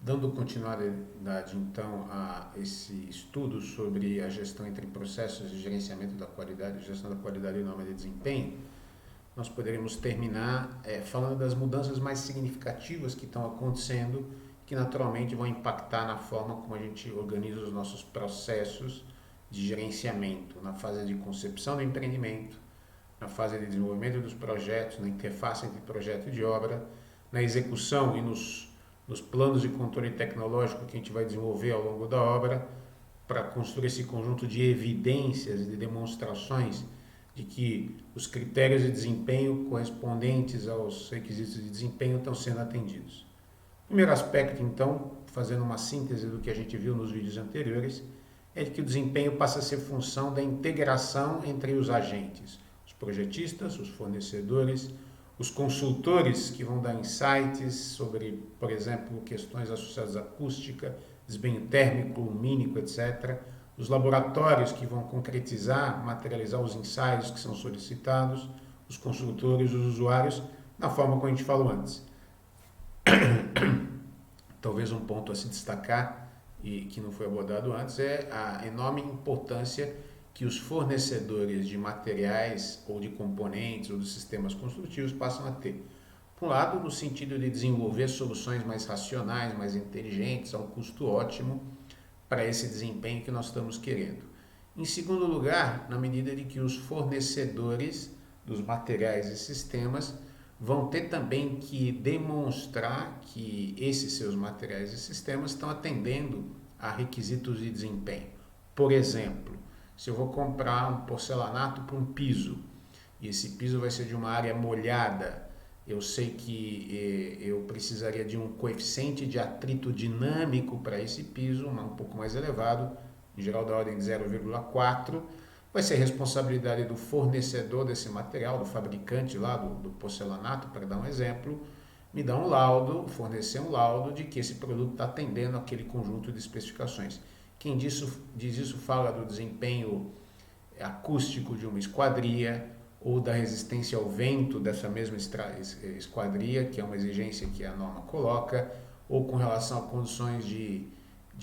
Dando continuidade, então, a esse estudo sobre a gestão entre processos de gerenciamento da qualidade, gestão da qualidade e norma de desempenho, nós poderíamos terminar falando das mudanças mais significativas que estão acontecendo, que naturalmente vão impactar na forma como a gente organiza os nossos processos de gerenciamento, na fase de concepção do empreendimento, na fase de desenvolvimento dos projetos, na interface entre projeto e de obra, na execução e nos planos de controle tecnológico que a gente vai desenvolver ao longo da obra, para construir esse conjunto de evidências e de demonstrações de que os critérios de desempenho correspondentes aos requisitos de desempenho estão sendo atendidos. Primeiro aspecto, então, fazendo uma síntese do que a gente viu nos vídeos anteriores, é de que o desempenho passa a ser função da integração entre os agentes, os projetistas, os fornecedores, os consultores que vão dar insights sobre, por exemplo, questões associadas à acústica, desempenho térmico, lumínico, etc. Os laboratórios que vão concretizar, materializar os ensaios que são solicitados, os consultores, os usuários, na forma como a gente falou antes. Talvez um ponto a se destacar e que não foi abordado antes é a enorme importância que os fornecedores de materiais ou de componentes ou de sistemas construtivos passam a ter. Por um lado, no sentido de desenvolver soluções mais racionais, mais inteligentes, a um custo ótimo para esse desempenho que nós estamos querendo. Em segundo lugar, na medida de que os fornecedores dos materiais e sistemas vão ter também que demonstrar que esses seus materiais e sistemas estão atendendo a requisitos de desempenho. Por exemplo, se eu vou comprar um porcelanato para um piso, e esse piso vai ser de uma área molhada, eu sei que eu precisaria de um coeficiente de atrito dinâmico para esse piso, um pouco mais elevado, em geral da ordem de 0,4, vai ser responsabilidade do fornecedor desse material, do fabricante lá do porcelanato, para dar um exemplo, me dar um laudo, fornecer um laudo de que esse produto está atendendo aquele conjunto de especificações. Quem diz isso fala do desempenho acústico de uma esquadria ou da resistência ao vento dessa mesma esquadria, que é uma exigência que a norma coloca, ou com relação a condições de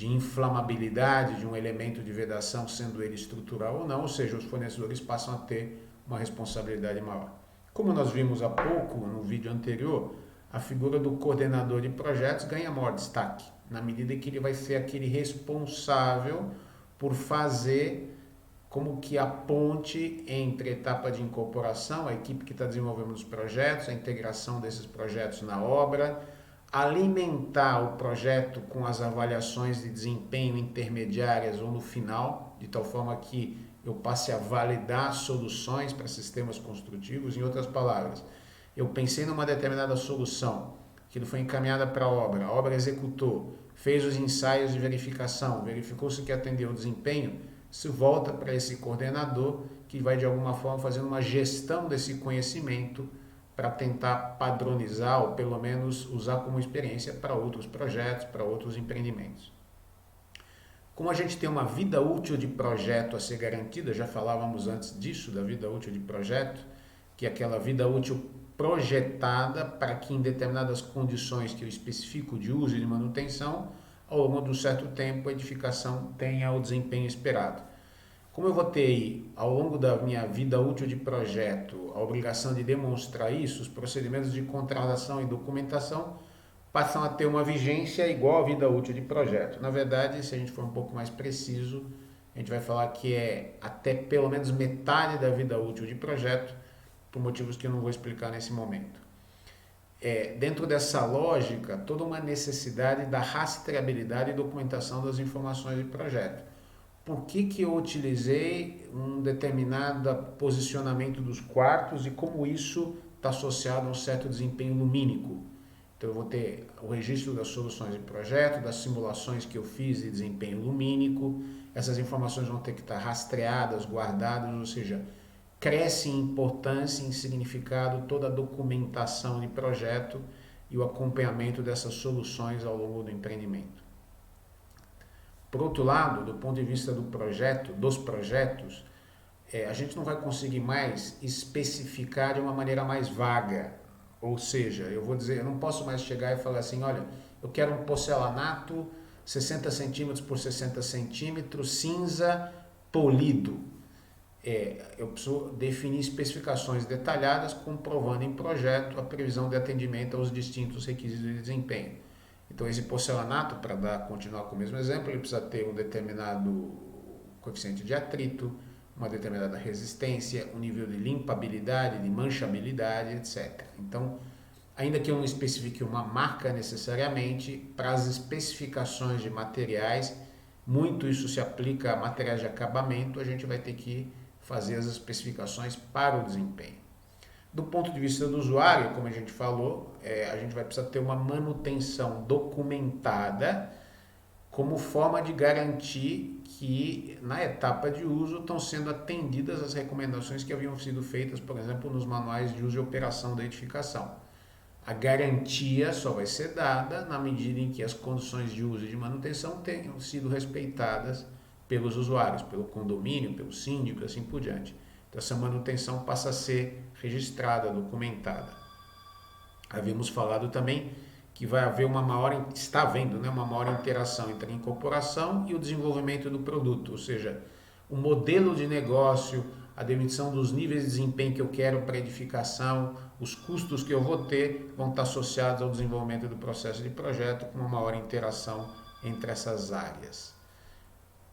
inflamabilidade de um elemento de vedação, sendo ele estrutural ou não, ou seja, os fornecedores passam a ter uma responsabilidade maior. Como nós vimos há pouco no vídeo anterior, a figura do coordenador de projetos ganha maior destaque, na medida que ele vai ser aquele responsável por fazer como que a ponte entre a etapa de incorporação, a equipe que está desenvolvendo os projetos, a integração desses projetos na obra, alimentar o projeto com as avaliações de desempenho intermediárias ou no final, de tal forma que eu passe a validar soluções para sistemas construtivos. Em outras palavras, eu pensei numa determinada solução, aquilo foi encaminhada para a obra executou, fez os ensaios de verificação, verificou-se que atendeu o desempenho, se volta para esse coordenador que vai de alguma forma fazendo uma gestão desse conhecimento para tentar padronizar ou pelo menos usar como experiência para outros projetos, para outros empreendimentos. Como a gente tem uma vida útil de projeto a ser garantida, já falávamos antes disso, da vida útil de projeto, que é aquela vida útil projetada para que em determinadas condições que eu especifico de uso e de manutenção, ao longo de um certo tempo a edificação tenha o desempenho esperado. Como eu vou ter ao longo da minha vida útil de projeto a obrigação de demonstrar isso, os procedimentos de contratação e documentação passam a ter uma vigência igual à vida útil de projeto. Na verdade, se a gente for um pouco mais preciso, a gente vai falar que é até pelo menos metade da vida útil de projeto, por motivos que eu não vou explicar nesse momento. Dentro dessa lógica, toda uma necessidade da rastreabilidade e documentação das informações de projeto. Por que eu utilizei um determinado posicionamento dos quartos e como isso está associado a um certo desempenho lumínico? Então eu vou ter o registro das soluções de projeto, das simulações que eu fiz de desempenho lumínico, essas informações vão ter que estar rastreadas, guardadas, ou seja, cresce em importância, em significado, toda a documentação de projeto e o acompanhamento dessas soluções ao longo do empreendimento. Por outro lado, do ponto de vista do projeto, dos projetos, a gente não vai conseguir mais especificar de uma maneira mais vaga. Ou seja, eu vou dizer, eu não posso mais chegar e falar assim, olha, eu quero um porcelanato 60 centímetros por 60 centímetros, cinza, polido. Eu preciso definir especificações detalhadas, comprovando em projeto a previsão de atendimento aos distintos requisitos de desempenho. Então, esse porcelanato, para continuar com o mesmo exemplo, ele precisa ter um determinado coeficiente de atrito, uma determinada resistência, um nível de limpabilidade, de manchabilidade, etc. Então, ainda que eu não especifique uma marca necessariamente, para as especificações de materiais, muito isso se aplica a materiais de acabamento, a gente vai ter que fazer as especificações para o desempenho. Do ponto de vista do usuário, como a gente falou, a gente vai precisar ter uma manutenção documentada como forma de garantir que na etapa de uso estão sendo atendidas as recomendações que haviam sido feitas, por exemplo, nos manuais de uso e operação da edificação. A garantia só vai ser dada na medida em que as condições de uso e de manutenção tenham sido respeitadas pelos usuários, pelo condomínio, pelo síndico e assim por diante. Então, essa manutenção passa a ser registrada, documentada. Havíamos falado também que vai haver uma maior interação entre a incorporação e o desenvolvimento do produto, ou seja, o modelo de negócio, a definição dos níveis de desempenho que eu quero para a edificação, os custos que eu vou ter vão estar associados ao desenvolvimento do processo de projeto com uma maior interação entre essas áreas.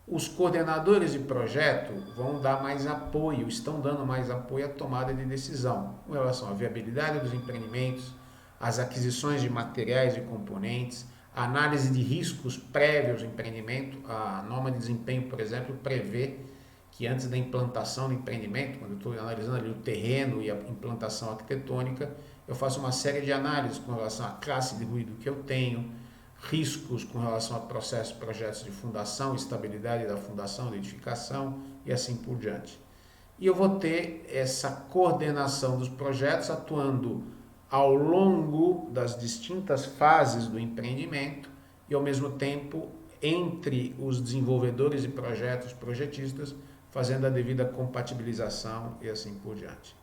Os coordenadores de projeto vão dar mais apoio, estão dando mais apoio à tomada de decisão com relação à viabilidade dos empreendimentos, às aquisições de materiais e componentes, a análise de riscos prévios ao empreendimento. A norma de desempenho, por exemplo, prevê que antes da implantação do empreendimento, quando eu estou analisando ali o terreno e a implantação arquitetônica, eu faço uma série de análises com relação à classe de ruído que eu tenho, riscos com relação a processos e projetos de fundação, estabilidade da fundação, da edificação e assim por diante. E eu vou ter essa coordenação dos projetos atuando ao longo das distintas fases do empreendimento e ao mesmo tempo entre os desenvolvedores de projetos, projetistas, fazendo a devida compatibilização e assim por diante.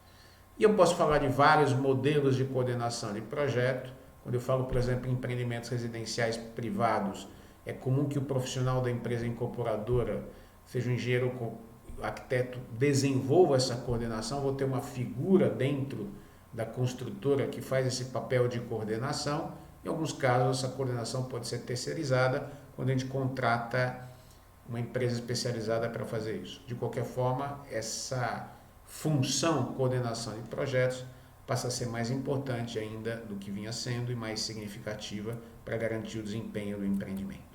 E eu posso falar de vários modelos de coordenação de projeto. Quando eu falo, por exemplo, em empreendimentos residenciais privados, é comum que o profissional da empresa incorporadora, seja um engenheiro ou arquiteto, desenvolva essa coordenação. Vou ter uma figura dentro da construtora que faz esse papel de coordenação. Em alguns casos, essa coordenação pode ser terceirizada quando a gente contrata uma empresa especializada para fazer isso. De qualquer forma, essa função coordenação de projetos passa a ser mais importante ainda do que vinha sendo e mais significativa para garantir o desempenho do empreendimento.